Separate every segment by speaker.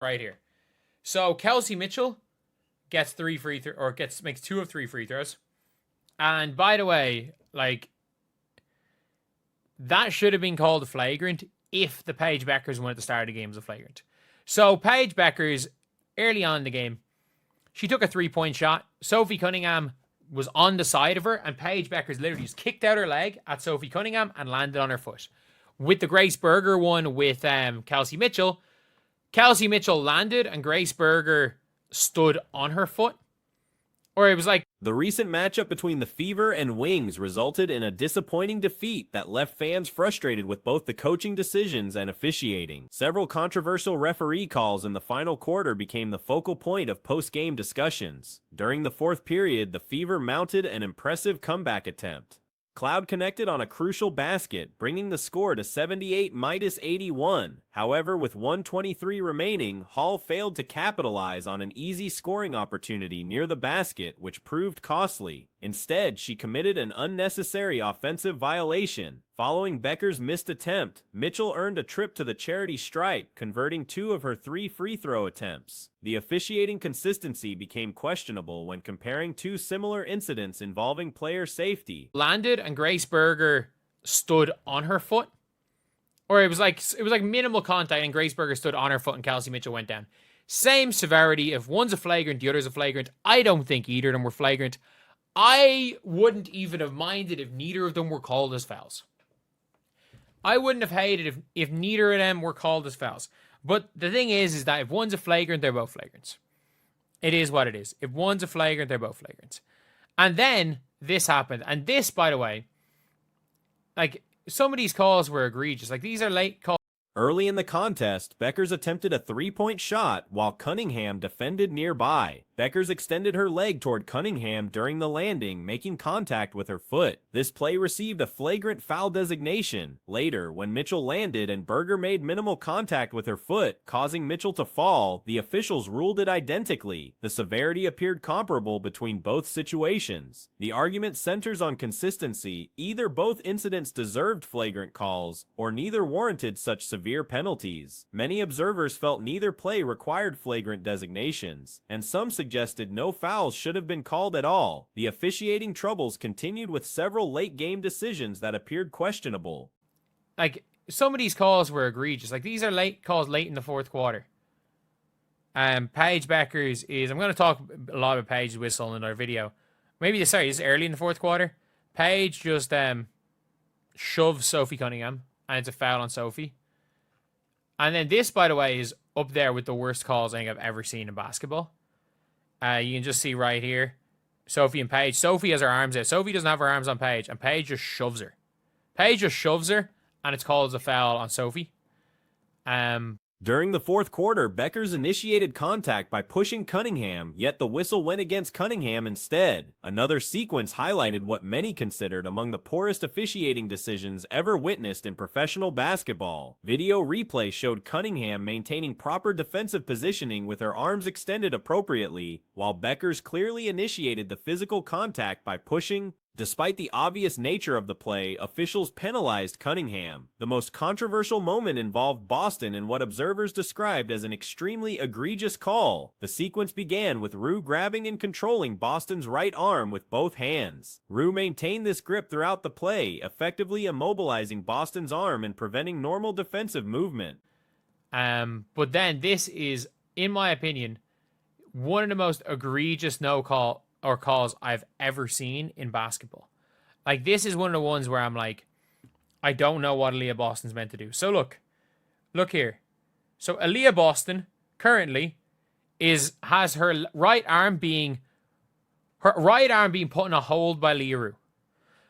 Speaker 1: right here. So Kelsey Mitchell gets makes 2 of 3 free throws. And by the way, like, that should have been called a flagrant if the Paige Bueckers one at the start of the game was a flagrant. So Paige Bueckers, early on in the game, she took a 3-point shot. Sophie Cunningham was on the side of her, and Paige Bueckers literally just kicked out her leg at Sophie Cunningham and landed on her foot. With the Grace Berger one with Kelsey Mitchell landed and Grace Berger stood on her foot. Or it was like...
Speaker 2: The recent matchup between the Fever and Wings resulted in a disappointing defeat that left fans frustrated with both the coaching decisions and officiating. Several controversial referee calls in the final quarter became the focal point of post-game discussions. During the fourth period, the Fever mounted an impressive comeback attempt. Cloud connected on a crucial basket, bringing the score to 78-81. However, with 1:23 remaining, Hall failed to capitalize on an easy scoring opportunity near the basket, which proved costly. Instead, she committed an unnecessary offensive violation. Following Bueckers' missed attempt, Mitchell earned a trip to the charity stripe, converting 2 of her 3 free throw attempts. The officiating consistency became questionable when comparing 2 similar incidents involving player safety.
Speaker 1: Landed and Grace Berger stood on her foot. Or it was like minimal contact and Grace Berger stood on her foot and Kelsey Mitchell went down. Same severity. If one's a flagrant, the other's a flagrant. I don't think either of them were flagrant. I wouldn't even have minded if neither of them were called as fouls. I wouldn't have hated if neither of them were called as fouls. But the thing is that if one's a flagrant, they're both flagrants. It is what it is. If one's a flagrant, they're both flagrants. And then this happened. And this, by the way, like, some of these calls were egregious. Like, these are late calls.
Speaker 2: Early in the contest, Bueckers attempted a 3-point shot while Cunningham defended nearby. Bueckers extended her leg toward Cunningham during the landing, making contact with her foot. This play received a flagrant foul designation. Later, when Mitchell landed and Berger made minimal contact with her foot, causing Mitchell to fall, the officials ruled it identically. The severity appeared comparable between both situations. The argument centers on consistency. Either both incidents deserved flagrant calls, or neither warranted such severe penalties. Many observers felt neither play required flagrant designations, and some suggested no fouls should have been called at all. The officiating troubles continued with several late-game decisions that appeared questionable.
Speaker 1: Like, some of these calls were egregious. Like, these are late calls late in the fourth quarter. Paige Bueckers is... I'm going to talk a lot about Paige's whistle in our video. Maybe, this is early in the fourth quarter. Paige just shoves Sophie Cunningham, and it's a foul on Sophie. And then this, by the way, is up there with the worst calls I think I've ever seen in basketball. You can just see right here, Sophie and Paige. Sophie has her arms out. Sophie doesn't have her arms on Paige, and Paige just shoves her. Paige just shoves her, and it's called as a foul on Sophie.
Speaker 2: During the fourth quarter, Bueckers initiated contact by pushing Cunningham, yet the whistle went against Cunningham instead. Another sequence highlighted what many considered among the poorest officiating decisions ever witnessed in professional basketball. Video replay showed Cunningham maintaining proper defensive positioning with her arms extended appropriately, while Bueckers clearly initiated the physical contact by pushing. Despite the obvious nature of the play, officials penalized Cunningham. The most controversial moment involved Boston in what observers described as an extremely egregious call. The sequence began with Rue grabbing and controlling Boston's right arm with both hands. Rue maintained this grip throughout the play, effectively immobilizing Boston's arm and preventing normal defensive movement.
Speaker 1: But then this is, in my opinion, one of the most egregious no-call or calls I've ever seen in basketball. Like, this is one of the ones where I'm like, I don't know what Aaliyah Boston's meant to do. So look here. So Aaliyah Boston currently has her right arm being put in a hold by Leah Rue.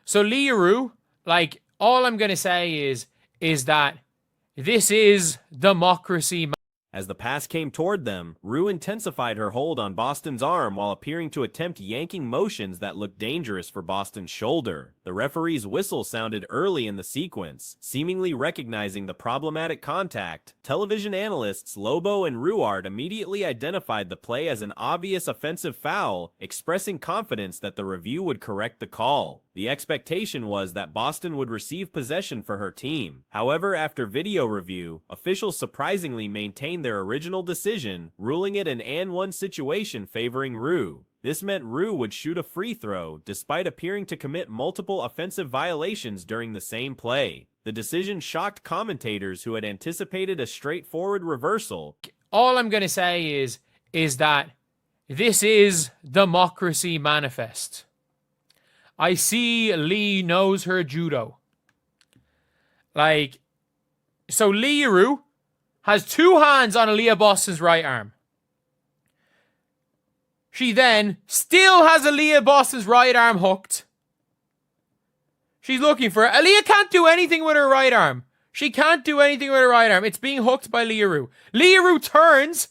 Speaker 1: So Leah Rue, like, all I'm gonna say is that this is democracy.
Speaker 2: As the pass came toward them, Rue intensified her hold on Boston's arm while appearing to attempt yanking motions that looked dangerous for Boston's shoulder. The referee's whistle sounded early in the sequence, seemingly recognizing the problematic contact. Television analysts Lobo and Ruard immediately identified the play as an obvious offensive foul, expressing confidence that the review would correct the call. The expectation was that Boston would receive possession for her team. However, after video review, officials surprisingly maintained their original decision, ruling it an and-one situation favoring Rue. This meant Rue would shoot a free throw, despite appearing to commit multiple offensive violations during the same play. The decision shocked commentators who had anticipated a straightforward reversal.
Speaker 1: All I'm going to say is that this is democracy manifest. I see Lee knows her judo. So Lee Rue has two hands on Aaliyah Boston's right arm. She then still has Aaliyah Boston's right arm hooked. She's looking for it. Aaliyah can't do anything with her right arm. She can't do anything with her right arm. It's being hooked by Leah Rue. Leah Rue turns.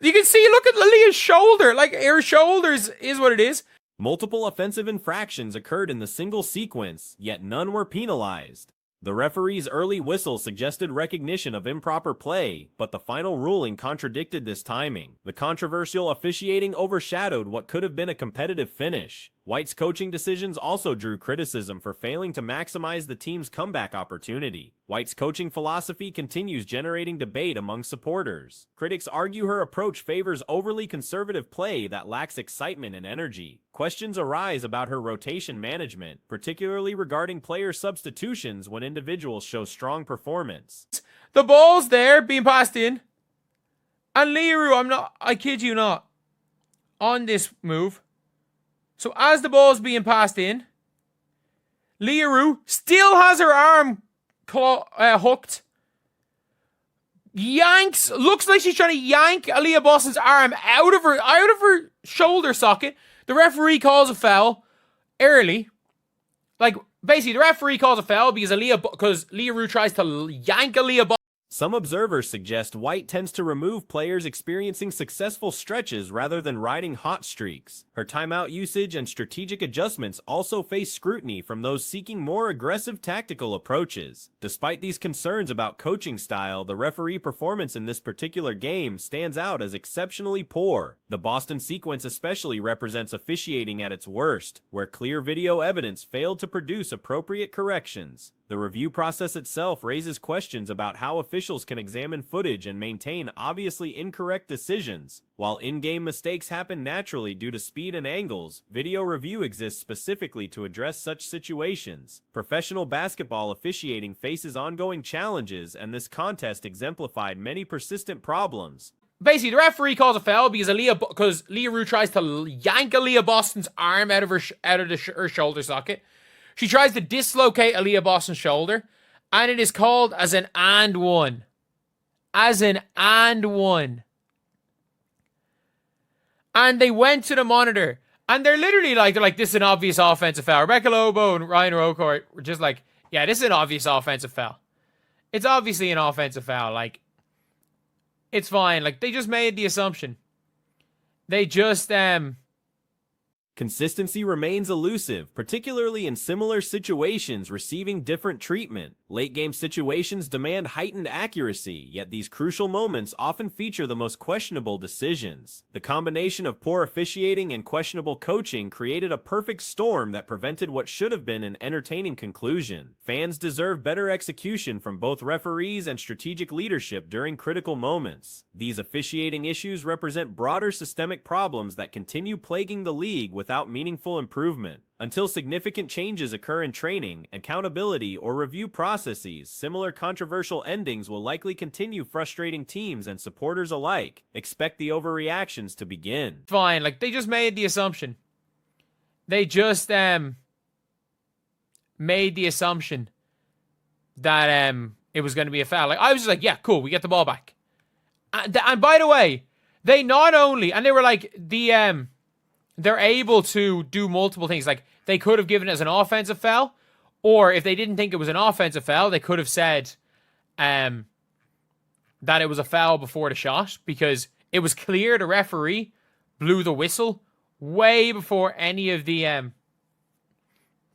Speaker 1: You can see, look at Aaliyah's shoulder. Her shoulders is what it is.
Speaker 2: Multiple offensive infractions occurred in the single sequence, yet none were penalized. The referee's early whistle suggested recognition of improper play, but the final ruling contradicted this timing. The controversial officiating overshadowed what could have been a competitive finish. White's coaching decisions also drew criticism for failing to maximize the team's comeback opportunity. White's coaching philosophy continues generating debate among supporters. Critics argue her approach favors overly conservative play that lacks excitement and energy. Questions arise about her rotation management, particularly regarding player substitutions when individuals show strong performance.
Speaker 1: The ball's there being passed in. And Leah Rue, I kid you not, on this move. So as the ball's being passed in, Leah Rue still has her arm hooked. Yanks, looks like she's trying to yank Aaliyah Boston's arm out of her shoulder socket. The referee calls a foul early. Basically, the referee calls a foul because Leah Rue tries to yank Aaliyah Boston.
Speaker 2: Some observers suggest White tends to remove players experiencing successful stretches rather than riding hot streaks. Her timeout usage and strategic adjustments also face scrutiny from those seeking more aggressive tactical approaches. Despite these concerns about coaching style, the referee performance in this particular game stands out as exceptionally poor. The Boston sequence especially represents officiating at its worst, where clear video evidence failed to produce appropriate corrections. The review process itself raises questions about how officials can examine footage and maintain obviously incorrect decisions. While in-game mistakes happen naturally due to speed and angles, video review exists specifically to address such situations. Professional basketball officiating faces ongoing challenges, and this contest exemplified many persistent problems.
Speaker 1: Basically, the referee calls a foul because Leah Rue tries to yank Aaliyah Boston's arm out of her shoulder socket. She tries to dislocate Aaliyah Boston's shoulder, and it is called as an and one. As an and one. And they went to the monitor, and they're literally like, this is an obvious offensive foul. Rebecca Lobo and Ryan Rocourt were just like, yeah, this is an obvious offensive foul. It's obviously an offensive foul. It's fine. They just made the assumption. They just,
Speaker 2: Consistency remains elusive, particularly in similar situations receiving different treatment. Late-game situations demand heightened accuracy, yet these crucial moments often feature the most questionable decisions. The combination of poor officiating and questionable coaching created a perfect storm that prevented what should have been an entertaining conclusion. Fans deserve better execution from both referees and strategic leadership during critical moments. These officiating issues represent broader systemic problems that continue plaguing the league without meaningful improvement. Until significant changes occur in training, accountability, or review processes, similar controversial endings will likely continue frustrating teams and supporters alike. Expect the overreactions to begin.
Speaker 1: Fine, they just made the assumption. They just made the assumption that it was going to be a foul. I was just like, yeah, cool, we get the ball back. And by the way, they not only, and they were they're able to do multiple things. They could have given it as an offensive foul, or if they didn't think it was an offensive foul, they could have said that it was a foul before the shot, because it was clear the referee blew the whistle way before any of the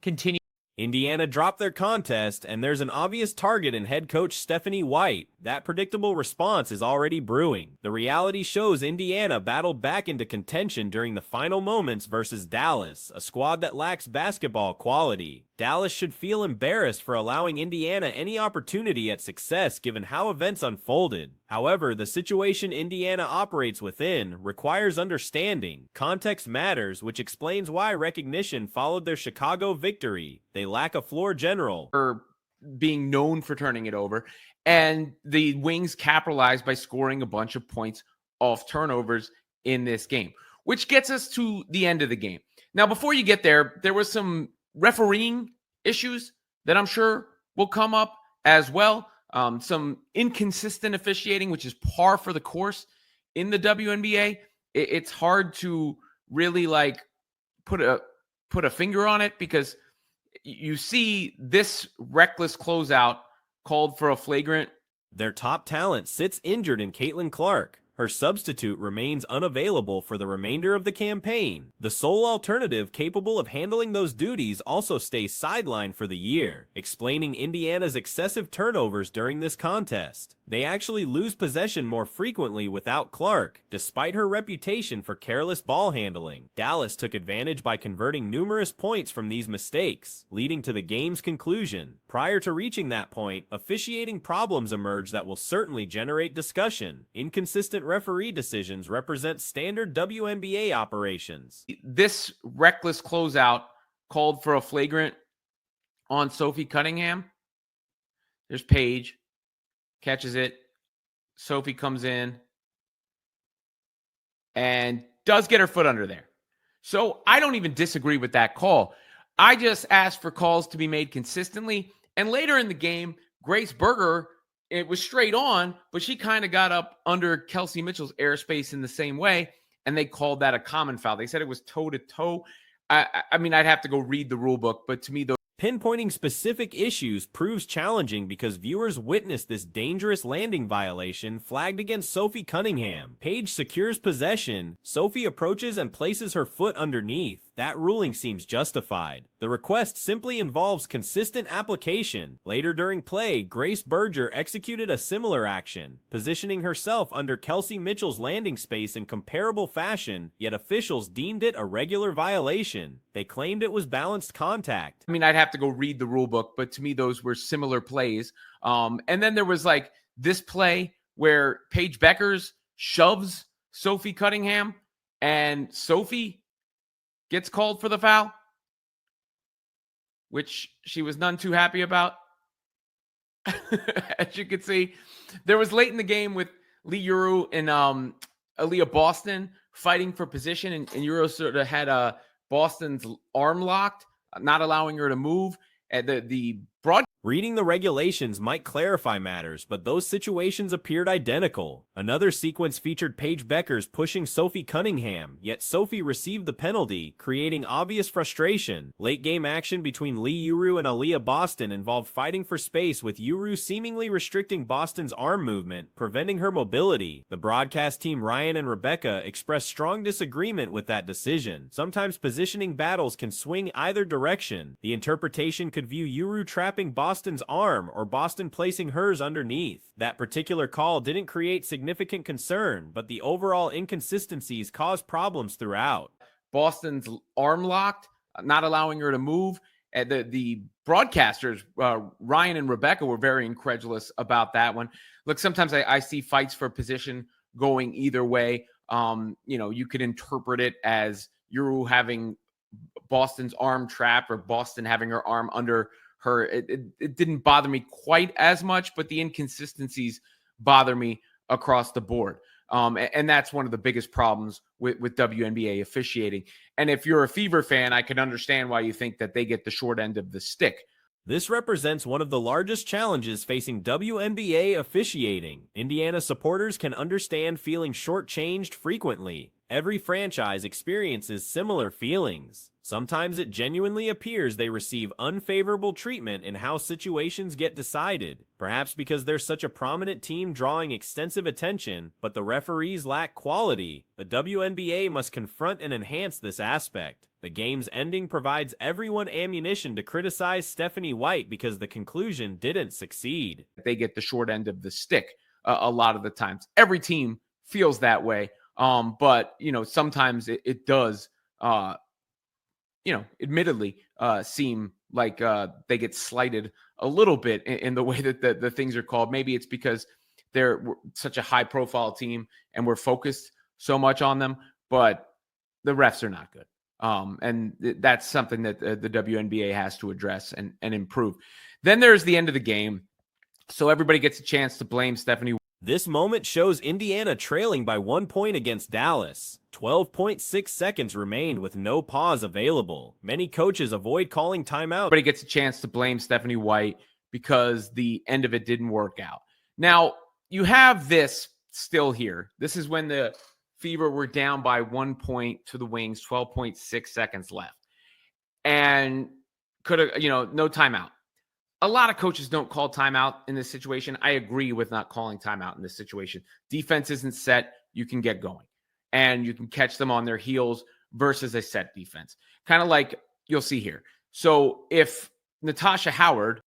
Speaker 1: continue.
Speaker 2: Indiana dropped their contest, and there's an obvious target in head coach Stephanie White. That predictable response is already brewing. The reality shows Indiana battled back into contention during the final moments versus Dallas, a squad that lacks basketball quality. Dallas should feel embarrassed for allowing Indiana any opportunity at success given how events unfolded. However, the situation Indiana operates within requires understanding. Context matters, which explains why recognition followed their Chicago victory. They lack a floor general.
Speaker 3: For being known for turning it over, and the Wings capitalized by scoring a bunch of points off turnovers in this game, which gets us to the end of the game. Now, before you get there, there was some refereeing issues that I'm sure will come up as well. Some inconsistent officiating, which is par for the course in the WNBA. It's hard to really put a finger on it, because you see this reckless closeout called for a flagrant.
Speaker 2: Their top talent sits injured in Caitlin Clark. Her substitute remains unavailable for the remainder of the campaign. The sole alternative capable of handling those duties also stays sidelined for the year, explaining Indiana's excessive turnovers during this contest. They actually lose possession more frequently without Clark, despite her reputation for careless ball handling. Dallas took advantage by converting numerous points from these mistakes, leading to the game's conclusion. Prior to reaching that point, officiating problems emerged that will certainly generate discussion. Inconsistent referee decisions represent standard WNBA operations.
Speaker 3: This reckless closeout called for a flagrant on Sophie Cunningham. There's Paige, catches it. Sophie comes in and does get her foot under there. So I don't even disagree with that call. I just asked for calls to be made consistently. And later in the game, Grace Berger, it was straight on, but she kind of got up under Kelsey Mitchell's airspace in the same way, and they called that a common foul. They said it was toe-to-toe. I mean, I'd have to go read the rule book, but to me,
Speaker 2: Pinpointing specific issues proves challenging because viewers witnessed this dangerous landing violation flagged against Sophie Cunningham. Paige secures possession. Sophie approaches and places her foot underneath. That ruling seems justified. The request simply involves consistent application. Later during play, Grace Berger executed a similar action, positioning herself under Kelsey Mitchell's landing space in comparable fashion, yet officials deemed it a regular violation. They claimed it was balanced contact.
Speaker 3: I mean, I'd have to go read the rule book, but to me, those were similar plays. And then there was this play where Paige Bueckers shoves Sophie Cunningham, and Sophie gets called for the foul, which she was none too happy about. As you can see, there was late in the game with Lee Uru and Aaliyah Boston fighting for position, and Uru sort of had Boston's arm locked, not allowing her to move. The broad
Speaker 2: Reading the regulations might clarify matters, but those situations appeared identical. Another sequence featured Paige Bueckers pushing Sophie Cunningham, yet Sophie received the penalty, creating obvious frustration. Late-game action between Lee Uru and Aaliyah Boston involved fighting for space, with Uru seemingly restricting Boston's arm movement, preventing her mobility. The broadcast team Ryan and Rebecca expressed strong disagreement with that decision. Sometimes positioning battles can swing either direction. The interpretation could view Uru trapping Boston's arm or Boston placing hers underneath. That particular call didn't create significant concern, but the overall inconsistencies caused problems throughout.
Speaker 3: Boston's arm locked, not allowing her to move. The broadcasters, Ryan and Rebecca, were very incredulous about that one. Look, sometimes I see fights for position going either way. You could interpret it as Uru having Boston's arm trapped or Boston having her arm under her. It didn't bother me quite as much, but the inconsistencies bother me across the board. And that's one of the biggest problems with WNBA officiating. And if you're a Fever fan, I can understand why you think that they get the short end of the stick.
Speaker 2: This represents one of the largest challenges facing WNBA officiating. Indiana supporters can understand feeling shortchanged frequently. Every franchise experiences similar feelings. Sometimes it genuinely appears they receive unfavorable treatment in how situations get decided, perhaps because they're such a prominent team drawing extensive attention, but the referees lack quality. The WNBA must confront and enhance this aspect. The game's ending provides everyone ammunition to criticize Stephanie White because the conclusion didn't succeed.
Speaker 3: They get the short end of the stick a lot of the times. Every team feels that way. But, sometimes it does, admittedly seem like they get slighted a little bit in the way that the things are called. Maybe it's because they're such a high-profile team and we're focused so much on them, but the refs are not good. And that's something that the WNBA has to address and improve. Then there's the end of the game. So everybody gets a chance to blame Stephanie.
Speaker 2: This moment shows Indiana trailing by 1 point against Dallas. 12.6 seconds remained with no pause available. Many coaches avoid calling timeout.
Speaker 3: Everybody gets a chance to blame Stephanie White because the end of it didn't work out. Now, you have this still here. This is when the Fever were down by 1 point to the Wings, 12.6 seconds left. And could have, no timeout. A lot of coaches don't call timeout in this situation. I agree with not calling timeout in this situation. Defense isn't set. You can get going. And you can catch them on their heels versus a set defense. Kind of like you'll see here. So if Natasha Howard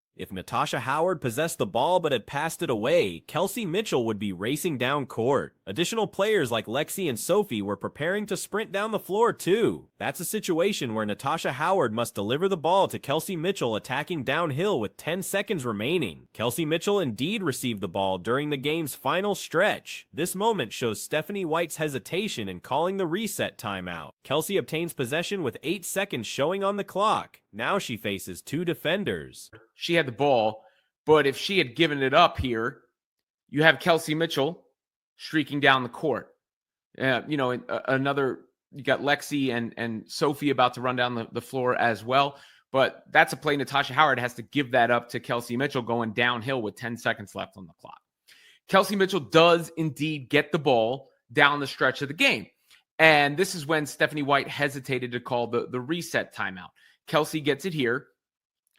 Speaker 2: possessed the ball but had passed it away, Kelsey Mitchell would be racing down court. Additional players like Lexi and Sophie were preparing to sprint down the floor too. That's a situation where Natasha Howard must deliver the ball to Kelsey Mitchell attacking downhill with 10 seconds remaining. Kelsey Mitchell indeed received the ball during the game's final stretch. This moment shows Stephanie White's hesitation in calling the reset timeout. Kelsey obtains possession with 8 seconds showing on the clock. Now she faces 2 defenders.
Speaker 3: She had the ball, but if she had given it up here, you have Kelsey Mitchell streaking down the court. You got Lexi and Sophie about to run down the floor as well. But that's a play Natasha Howard has to give that up to Kelsey Mitchell going downhill with 10 seconds left on the clock. Kelsey Mitchell does indeed get the ball down the stretch of the game. And this is when Stephanie White hesitated to call the reset timeout. Kelsey gets it here.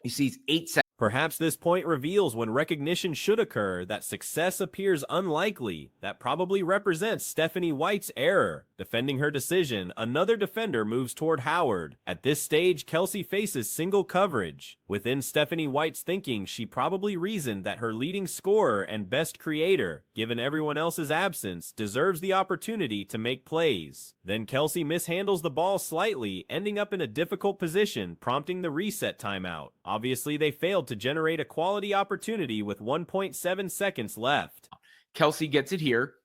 Speaker 3: He sees 8 seconds.
Speaker 2: Perhaps this point reveals when recognition should occur that success appears unlikely. That probably represents Stephanie White's error. Defending her decision, another defender moves toward Howard. At this stage, Kelsey faces single coverage. Within Stephanie White's thinking, she probably reasoned that her leading scorer and best creator, given everyone else's absence, deserves the opportunity to make plays. Then Kelsey mishandles the ball slightly, ending up in a difficult position, prompting the reset timeout. Obviously, they failed to generate a quality opportunity with 1.7 seconds left.
Speaker 3: Kelsey gets it here.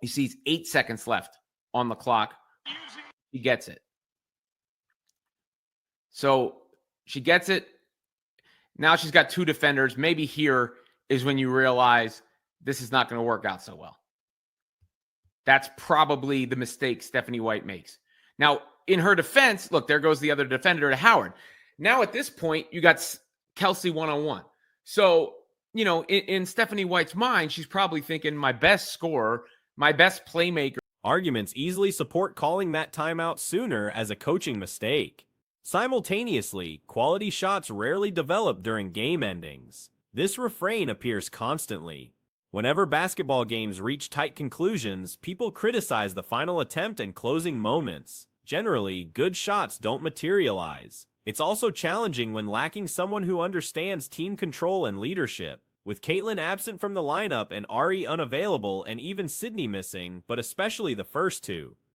Speaker 3: He sees 8 seconds left on the clock. He gets it. So she gets it. Now she's got 2 defenders. Maybe here is when you realize this is not going to work out so well. That's probably the mistake Stephanie White makes. Now, in her defense, look, there goes the other defender to Howard. Now at this point, you got Kelsey one-on-one. So, in Stephanie White's mind, she's probably thinking my best scorer, my best playmaker.
Speaker 2: Arguments easily support calling that timeout sooner as a coaching mistake. Simultaneously, quality shots rarely develop during game endings. This refrain appears constantly. Whenever basketball games reach tight conclusions, people criticize the final attempt and closing moments. Generally, good shots don't materialize. It's also challenging when lacking someone who understands team control and leadership. With Caitlin absent from the lineup and Ari unavailable and even Sydney missing, but especially the first two,